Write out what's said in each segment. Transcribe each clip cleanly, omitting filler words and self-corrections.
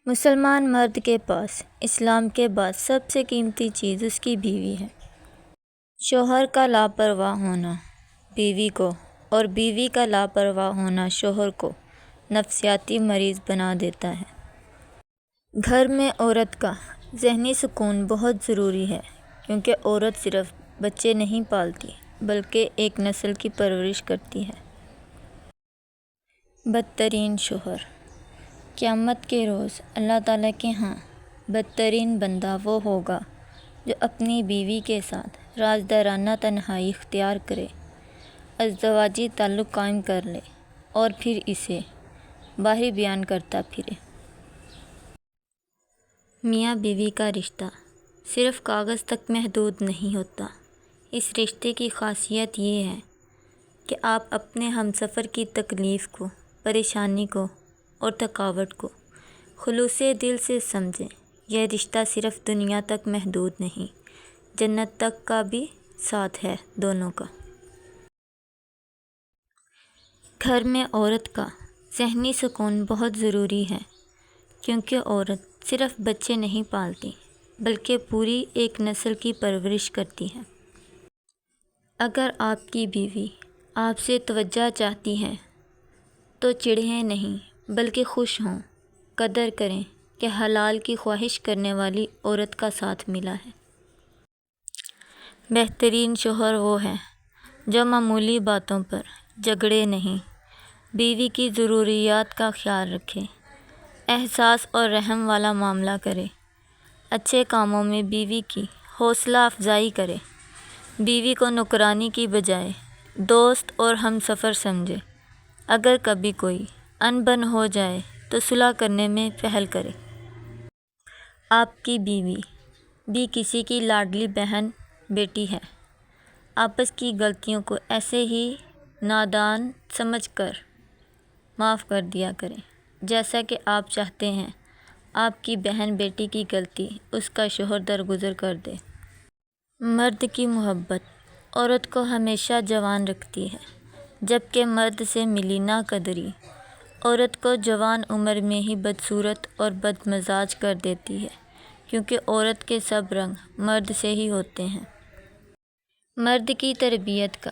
مسلمان مرد کے پاس اسلام کے بعد سب سے قیمتی چیز اس کی بیوی ہے۔ شوہر کا لاپرواہ ہونا بیوی کو اور بیوی کا لاپرواہ ہونا شوہر کو نفسیاتی مریض بنا دیتا ہے۔ گھر میں عورت کا ذہنی سکون بہت ضروری ہے، کیونکہ عورت صرف بچے نہیں پالتی بلکہ ایک نسل کی پرورش کرتی ہے۔ بدترین شوہر۔ قیامت کے روز اللہ تعالیٰ کے ہاں بدترین بندہ وہ ہوگا جو اپنی بیوی کے ساتھ رازدارانہ تنہائی اختیار کرے، ازدواجی تعلق قائم کر لے اور پھر اسے باہر بیان کرتا پھرے۔ میاں بیوی کا رشتہ صرف کاغذ تک محدود نہیں ہوتا۔ اس رشتے کی خاصیت یہ ہے کہ آپ اپنے ہمسفر کی تکلیف کو، پریشانی کو اور تھکاوٹ کو خلوص دل سے سمجھیں۔ یہ رشتہ صرف دنیا تک محدود نہیں، جنت تک کا بھی ساتھ ہے دونوں کا۔ گھر میں عورت کا ذہنی سکون بہت ضروری ہے، کیونکہ عورت صرف بچے نہیں پالتی بلکہ پوری ایک نسل کی پرورش کرتی ہے۔ اگر آپ کی بیوی آپ سے توجہ چاہتی ہے تو چڑھیں نہیں بلکہ خوش ہوں، قدر کریں کہ حلال کی خواہش کرنے والی عورت کا ساتھ ملا ہے۔ بہترین شوہر وہ ہے جو معمولی باتوں پر جھگڑے نہیں، بیوی کی ضروریات کا خیال رکھے، احساس اور رحم والا معاملہ کرے، اچھے کاموں میں بیوی کی حوصلہ افزائی کرے، بیوی کو نوکرانی کی بجائے دوست اور ہمسفر سمجھے، اگر کبھی کوئی ان بن ہو جائے تو صلح کرنے میں پہل کرے۔ آپ کی بیوی بھی کسی کی لاڈلی بہن بیٹی ہے، آپس کی غلطیوں کو ایسے ہی نادان سمجھ کر معاف کر دیا کریں، جیسا کہ آپ چاہتے ہیں آپ کی بہن بیٹی کی غلطی اس کا شوہر درگزر کر دے۔ مرد کی محبت عورت کو ہمیشہ جوان رکھتی ہے، جبکہ مرد سے ملی ناقدری عورت کو جوان عمر میں ہی بدصورت اور بد مزاج کر دیتی ہے، کیونکہ عورت کے سب رنگ مرد سے ہی ہوتے ہیں۔ مرد کی تربیت کا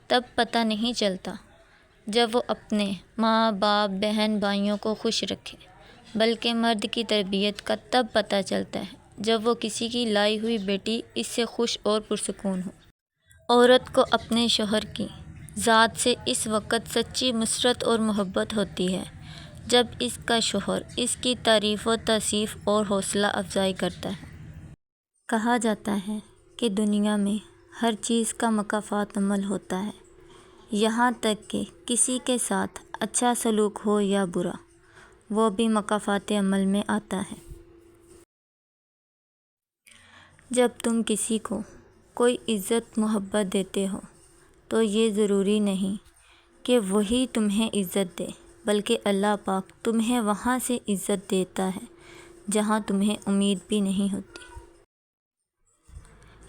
تب پتہ نہیں چلتا جب وہ اپنے ماں باپ بہن بھائیوں کو خوش رکھے، بلکہ مرد کی تربیت کا تب پتہ چلتا ہے جب وہ کسی کی لائی ہوئی بیٹی اس سے خوش اور پرسکون ہو۔ عورت کو اپنے شوہر کی ذات سے اس وقت سچی مسرت اور محبت ہوتی ہے جب اس کا شوہر اس کی تعریف و توصیف اور حوصلہ افزائی کرتا ہے۔ کہا جاتا ہے کہ دنیا میں ہر چیز کا مکافات عمل ہوتا ہے، یہاں تک کہ کسی کے ساتھ اچھا سلوک ہو یا برا، وہ بھی مکافات عمل میں آتا ہے۔ جب تم کسی کو کوئی عزت محبت دیتے ہو تو یہ ضروری نہیں کہ وہی تمہیں عزت دے، بلکہ اللہ پاک تمہیں وہاں سے عزت دیتا ہے جہاں تمہیں امید بھی نہیں ہوتی۔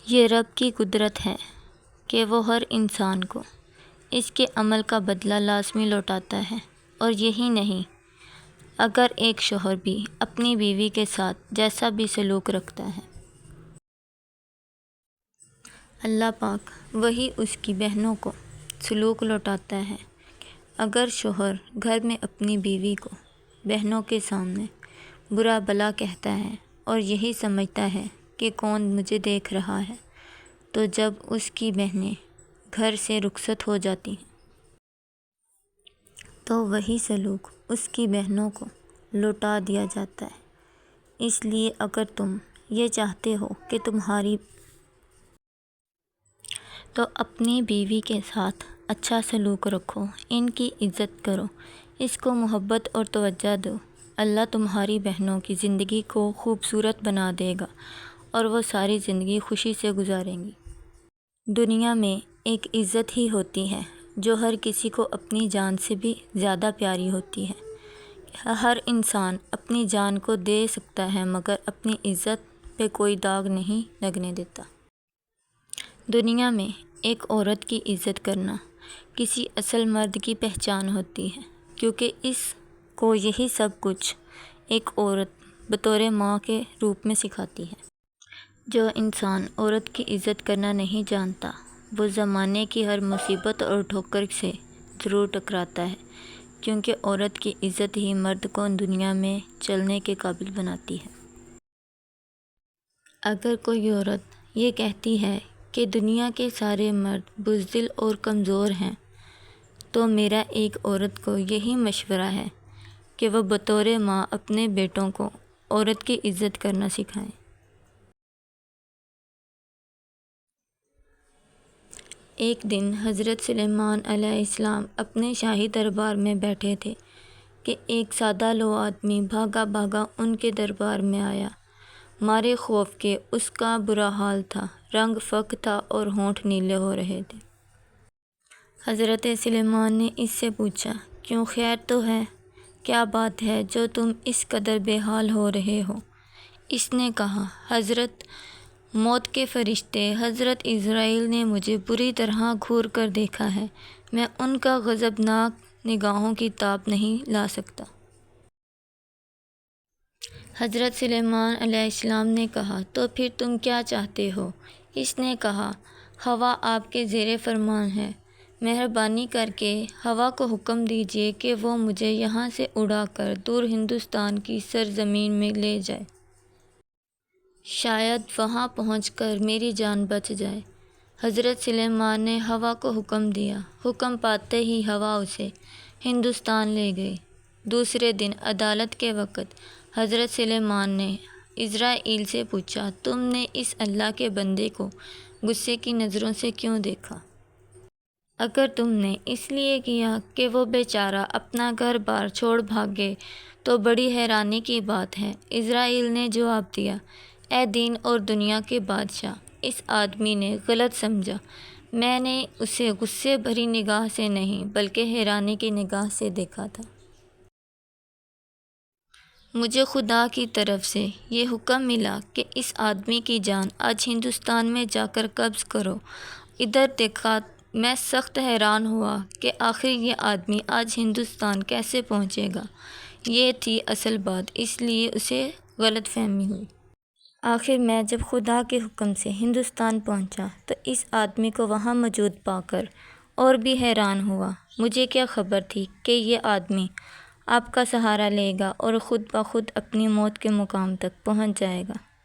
یہ رب کی قدرت ہے کہ وہ ہر انسان کو اس کے عمل کا بدلہ لازمی لوٹاتا ہے، اور یہی نہیں، اگر ایک شوہر بھی اپنی بیوی کے ساتھ جیسا بھی سلوک رکھتا ہے، اللہ پاک وہی اس کی بہنوں کو سلوک لوٹاتا ہے۔ اگر شوہر گھر میں اپنی بیوی کو بہنوں کے سامنے برا بھلا کہتا ہے اور یہی سمجھتا ہے کہ کون مجھے دیکھ رہا ہے، تو جب اس کی بہنیں گھر سے رخصت ہو جاتی ہیں تو وہی سلوک اس کی بہنوں کو لوٹا دیا جاتا ہے۔ اس لیے اگر تم یہ چاہتے ہو کہ تمہاری تو اپنی بیوی کے ساتھ اچھا سلوک رکھو، ان کی عزت کرو، اس کو محبت اور توجہ دو، اللہ تمہاری بہنوں کی زندگی کو خوبصورت بنا دے گا اور وہ ساری زندگی خوشی سے گزاریں گی۔ دنیا میں ایک عزت ہی ہوتی ہے جو ہر کسی کو اپنی جان سے بھی زیادہ پیاری ہوتی ہے۔ ہر انسان اپنی جان کو دے سکتا ہے مگر اپنی عزت پہ کوئی داغ نہیں لگنے دیتا۔ دنیا میں ایک عورت کی عزت کرنا کسی اصل مرد کی پہچان ہوتی ہے، کیونکہ اس کو یہی سب کچھ ایک عورت بطور ماں کے روپ میں سکھاتی ہے۔ جو انسان عورت کی عزت کرنا نہیں جانتا وہ زمانے کی ہر مصیبت اور ٹھوکر سے ضرور ٹکراتا ہے، کیونکہ عورت کی عزت ہی مرد کو دنیا میں چلنے کے قابل بناتی ہے۔ اگر کوئی عورت یہ کہتی ہے کہ دنیا کے سارے مرد بزدل اور کمزور ہیں، تو میرا ایک عورت کو یہی مشورہ ہے کہ وہ بطور ماں اپنے بیٹوں کو عورت کی عزت کرنا سکھائیں۔ ایک دن حضرت سلیمان علیہ السلام اپنے شاہی دربار میں بیٹھے تھے کہ ایک سادہ لو آدمی بھاگا بھاگا ان کے دربار میں آیا۔ مارے خوف کے اس کا برا حال تھا، رنگ فک تھا اور ہونٹ نیلے ہو رہے تھے۔ حضرت سلیمان نے اس سے پوچھا، کیوں، خیر تو ہے؟ کیا بات ہے جو تم اس قدر بے حال ہو رہے ہو؟ اس نے کہا، حضرت، موت کے فرشتے حضرت عزرائیل نے مجھے بری طرح گھور کر دیکھا ہے، میں ان کا غضبناک نگاہوں کی تاب نہیں لا سکتا۔ حضرت سلیمان علیہ السلام نے کہا، تو پھر تم کیا چاہتے ہو؟ اس نے کہا، ہوا آپ کے زیر فرمان ہے، مہربانی کر کے ہوا کو حکم دیجیے کہ وہ مجھے یہاں سے اڑا کر دور ہندوستان کی سرزمین میں لے جائے۔ شاید وہاں پہنچ کر میری جان بچ جائے۔ حضرت سلیمان نے ہوا کو حکم دیا، حکم پاتے ہی ہوا اسے ہندوستان لے گئی۔ دوسرے دن عدالت کے وقت حضرت سلیمان نے عزرائیل سے پوچھا، تم نے اس اللہ کے بندے کو غصے کی نظروں سے کیوں دیکھا؟ اگر تم نے اس لیے کیا کہ وہ بیچارہ اپنا گھر بار چھوڑ بھاگے تو بڑی حیرانی کی بات ہے۔ عزرائیل نے جواب دیا، اے دین اور دنیا کے بادشاہ، اس آدمی نے غلط سمجھا، میں نے اسے غصے بھری نگاہ سے نہیں بلکہ حیرانی کی نگاہ سے دیکھا تھا۔ مجھے خدا کی طرف سے یہ حکم ملا کہ اس آدمی کی جان آج ہندوستان میں جا کر قبض کرو۔ ادھر دیکھا میں سخت حیران ہوا کہ آخر یہ آدمی آج ہندوستان کیسے پہنچے گا۔ یہ تھی اصل بات، اس لیے اسے غلط فہمی ہوئی۔ آخر میں جب خدا کے حکم سے ہندوستان پہنچا تو اس آدمی کو وہاں موجود پا کر اور بھی حیران ہوا۔ مجھے کیا خبر تھی کہ یہ آدمی آپ کا سہارا لے گا اور خود بخود اپنی موت کے مقام تک پہنچ جائے گا۔